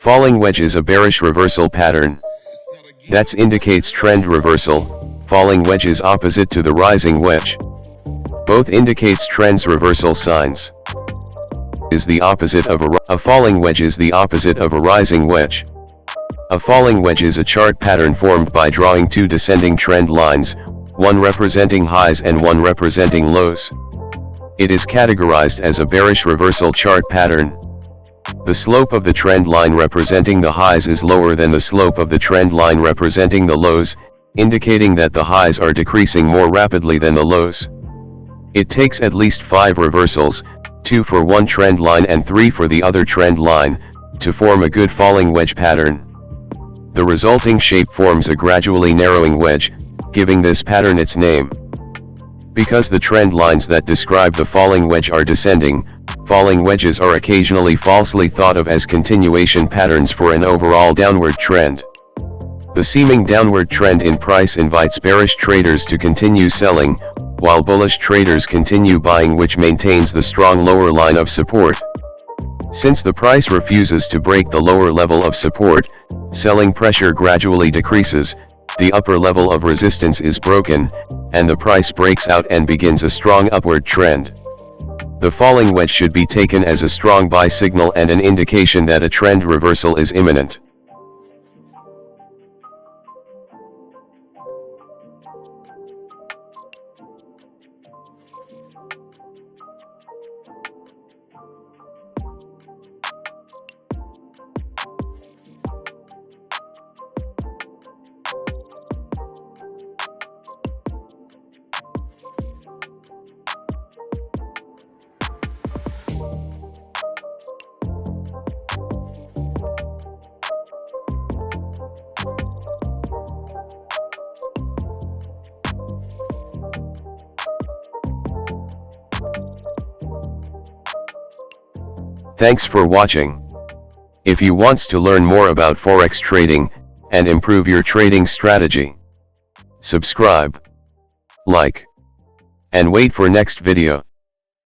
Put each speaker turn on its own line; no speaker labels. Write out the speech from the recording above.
falling wedge is a bearish reversal pattern. That indicates trend reversal. Falling wedge is opposite to the rising wedge. Both indicates trends reversal signs. Is the opposite of a falling wedge is the opposite of a rising wedge. A falling wedge is a chart pattern formed by drawing two descending trend lines, one representing highs and one representing lows. It is categorized as a bearish reversal chart pattern. The slope of the trend line representing the highs is lower than the slope of the trend line representing the lows, indicating that the highs are decreasing more rapidly than the lows. It takes at least 5 reversals, 2 for one trend line and 3 for the other trend line, to form a good falling wedge pattern. The resulting shape forms a gradually narrowing wedge, giving this pattern its name. Because the trend lines that describe the falling wedge are descending, falling wedges are occasionally falsely thought of as continuation patterns for an overall downward trend. The seeming downward trend in price invites bearish traders to continue selling, while bullish traders continue buying, which maintains the strong lower line of support. Since the price refuses to break the lower level of support, selling pressure gradually decreases, the upper level of resistance is broken, and the price breaks out and begins a strong upward trend. The falling wedge should be taken as a strong buy signal and an indication that a trend reversal is imminent. Thanks for watching. If you want to learn more about Forex trading, and improve your trading strategy, subscribe, like, and wait for next video.